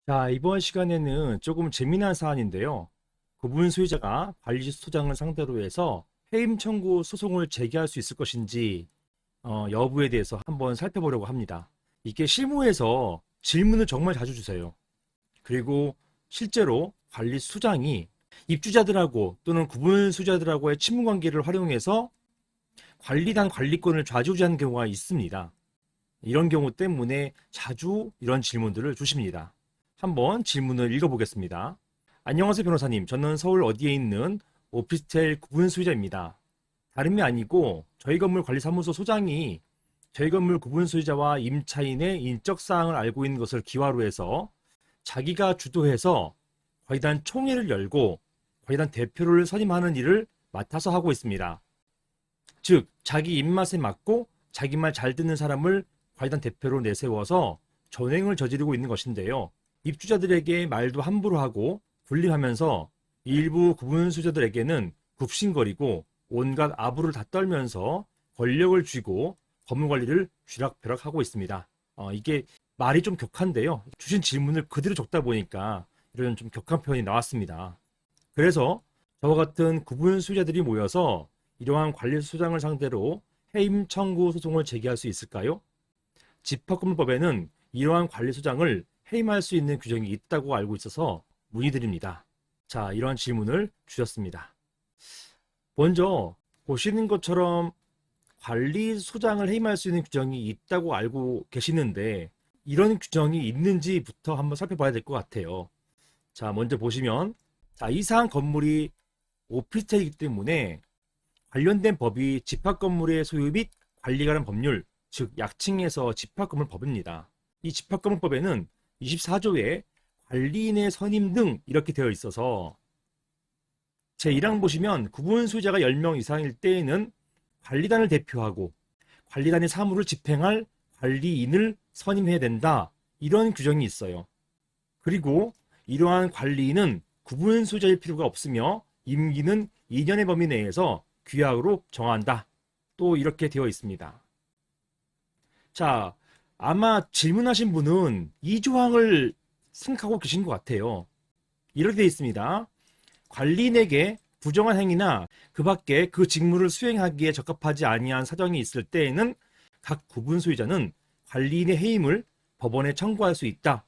자, 이번 시간에는 조금 재미난 사안인데요. 구분 소유자가 관리소장을 상대로 해서 해임 청구 소송을 제기할 수 있을 것인지 여부에 대해서 한번 살펴보려고 합니다. 이게 실무에서 질문을 정말 자주 주세요. 그리고 실제로 관리소장이 입주자들하고 또는 구분 소유자들하고의 친분 관계를 활용해서 관리단 관리권을 좌지우지하는 경우가 있습니다. 이런 경우 때문에 자주 이런 질문들을 주십니다. 한번 질문을 읽어보겠습니다. 안녕하세요, 변호사님. 저는 서울 어디에 있는 오피스텔 구분 소유자입니다. 다름이 아니고 저희 건물 관리사무소 소장이 저희 건물 구분 소유자와 임차인의 인적 사항을 알고 있는 것을 기화로 해서 자기가 주도해서 관리단 총회를 열고 관리단 대표를 선임하는 일을 맡아서 하고 있습니다. 즉, 자기 입맛에 맞고 자기 말 잘 듣는 사람을 관리단 대표로 내세워서 전횡을 저지르고 있는 것인데요. 입주자들에게 말도 함부로 하고 군림하면서 일부 구분 소유자들에게는 굽신거리고 온갖 아부를 다 떨면서 권력을 쥐고 건물 관리를 쥐락펴락하고 있습니다. 이게 말이 좀 격한데요. 주신 질문을 그대로 적다 보니까 이런 좀 격한 표현이 나왔습니다. 그래서 저와 같은 구분 소유자들이 모여서 이러한 관리소장을 상대로 해임 청구 소송을 제기할 수 있을까요? 집합건물법에는 이러한 관리소장을 해임할 수 있는 규정이 있다고 알고 있어서 문의드립니다. 자, 이러한 질문을 주셨습니다. 먼저 보시는 것처럼 관리소장을 해임할 수 있는 규정이 있다고 알고 계시는데 이런 규정이 있는지부터 한번 살펴봐야 될 것 같아요. 자, 먼저 보시면 이상 건물이 오피스텔이기 때문에 관련된 법이 집합건물의 소유 및 관리 관련 법률, 즉 약칭해서 집합건물법입니다. 이 집합건물법에는 24조에 관리인의 선임 등 이렇게 되어 있어서 제1항 보시면 구분 소유자가 10명 이상일 때에는 관리단을 대표하고 관리단의 사무를 집행할 관리인을 선임해야 된다. 이런 규정이 있어요. 그리고 이러한 관리인은 구분 소유자일 필요가 없으며 임기는 2년의 범위 내에서 규약으로 정한다. 또 이렇게 되어 있습니다. 자, 아마 질문하신 분은 이 조항을 생각하고 계신 것 같아요. 이렇게 되어 있습니다. 관리인에게 부정한 행위나 그 밖에 그 직무를 수행하기에 적합하지 아니한 사정이 있을 때에는 각 구분 소유자는 관리인의 해임을 법원에 청구할 수 있다.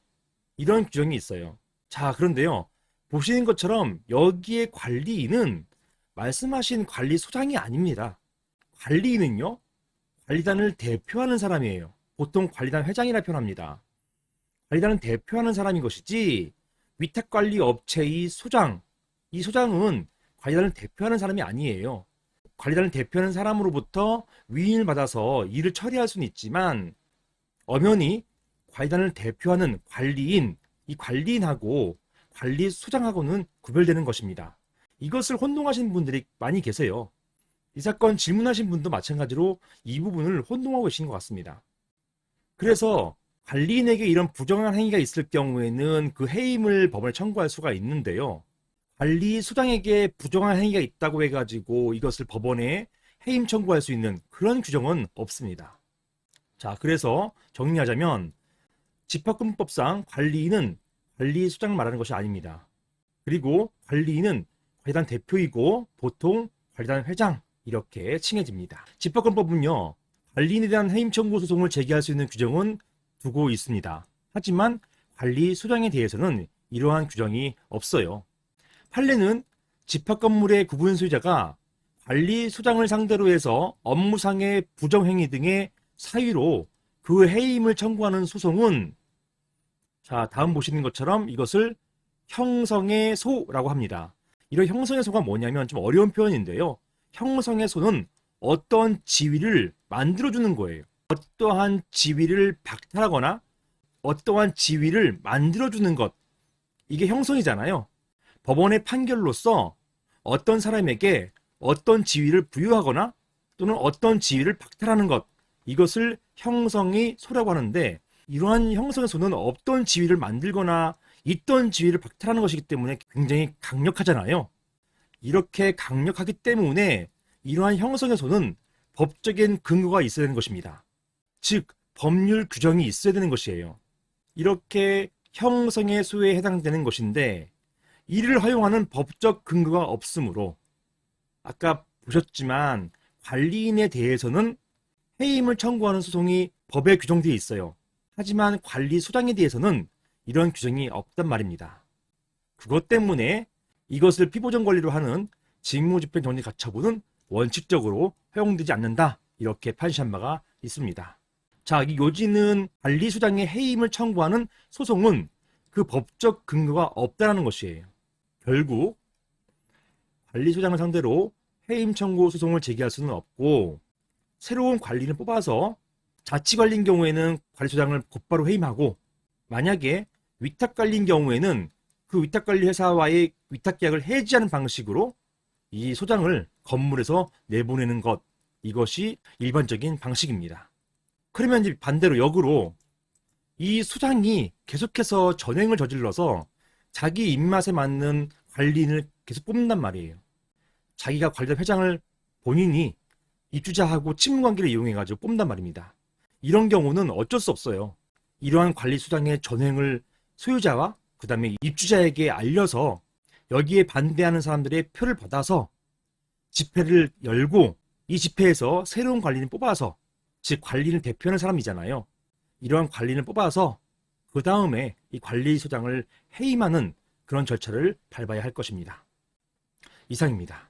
이런 규정이 있어요. 자, 그런데요. 보시는 것처럼 여기에 관리인은 말씀하신 관리소장이 아닙니다. 관리인은요, 관리단을 대표하는 사람이에요. 보통 관리단 회장이라 표현합니다. 관리단은 대표하는 사람인 것이지 위탁관리 업체의 소장, 이 소장은 관리단을 대표하는 사람이 아니에요. 관리단을 대표하는 사람으로부터 위임을 받아서 일을 처리할 수는 있지만 엄연히 관리단을 대표하는 관리인, 이 관리인하고 관리소장하고는 구별되는 것입니다. 이것을 혼동하시는 분들이 많이 계세요. 이 사건 질문하신 분도 마찬가지로 이 부분을 혼동하고 계신 것 같습니다. 그래서 관리인에게 이런 부정한 행위가 있을 경우에는 그 해임을 법원에 청구할 수가 있는데요. 관리소장에게 부정한 행위가 있다고 해가지고 이것을 법원에 해임 청구할 수 있는 그런 규정은 없습니다. 자, 그래서 정리하자면 집합금법상 관리인은 관리소장을 말하는 것이 아닙니다. 그리고 관리인은 관리단 대표이고 보통 관리단 회장 이렇게 칭해집니다. 집합권법은요, 관리인에 대한 해임 청구 소송을 제기할 수 있는 규정은 두고 있습니다. 하지만 관리소장에 대해서는 이러한 규정이 없어요. 판례는 집합건물의 구분 소유자가 관리소장을 상대로 해서 업무상의 부정행위 등의 사유로 그 해임을 청구하는 소송은 자, 다음 보시는 것처럼 이것을 형성의 소라고 합니다. 이런 형성의 소가 뭐냐면 좀 어려운 표현인데요. 형성의 소는 어떤 지위를 만들어주는 거예요. 어떠한 지위를 박탈하거나 어떠한 지위를 만들어주는 것. 이게 형성이잖아요. 법원의 판결로서 어떤 사람에게 어떤 지위를 부여하거나 또는 어떤 지위를 박탈하는 것. 이것을 형성의 소라고 하는데 이러한 형성의 소는 없던 지위를 만들거나 있던 지위를 박탈하는 것이기 때문에 굉장히 강력하잖아요. 이렇게 강력하기 때문에 이러한 형성의 소는 법적인 근거가 있어야 되는 것입니다. 즉, 법률 규정이 있어야 되는 것이에요. 이렇게 형성의 소유에 해당되는 것인데 이를 허용하는 법적 근거가 없으므로 아까 보셨지만 관리인에 대해서는 해임을 청구하는 소송이 법에 규정되어 있어요. 하지만 관리소장에 대해서는 이런 규정이 없단 말입니다. 그것 때문에 이것을 피보전 권리로 하는 직무집행정지가처분은 원칙적으로 허용되지 않는다. 이렇게 판시한 바가 있습니다. 자, 이 요지는 관리소장의 해임을 청구하는 소송은 그 법적 근거가 없다는 것이에요. 결국 관리소장을 상대로 해임 청구 소송을 제기할 수는 없고 새로운 관리를 뽑아서 자치관리인 경우에는 관리소장을 곧바로 해임하고 만약에 위탁관리인 경우에는 그 위탁관리 회사와의 위탁계약을 해지하는 방식으로 이 소장을 건물에서 내보내는 것, 이것이 일반적인 방식입니다. 그러면 이제 반대로 역으로 이 소장이 계속해서 전횡을 저질러서 자기 입맛에 맞는 관리인을 계속 뽑는단 말이에요. 자기가 관리단 회장을 본인이 입주자하고 친분관계를 이용해가지고 뽑는단 말입니다. 이런 경우는 어쩔 수 없어요. 이러한 관리소장의 전횡을 소유자와 그 다음에 입주자에게 알려서 여기에 반대하는 사람들의 표를 받아서 집회를 열고 이 집회에서 새로운 관리인을 뽑아서, 즉 관리인을 대표하는 사람이잖아요. 이러한 관리인을 뽑아서 그 다음에 이 관리소장을 해임하는 그런 절차를 밟아야 할 것입니다. 이상입니다.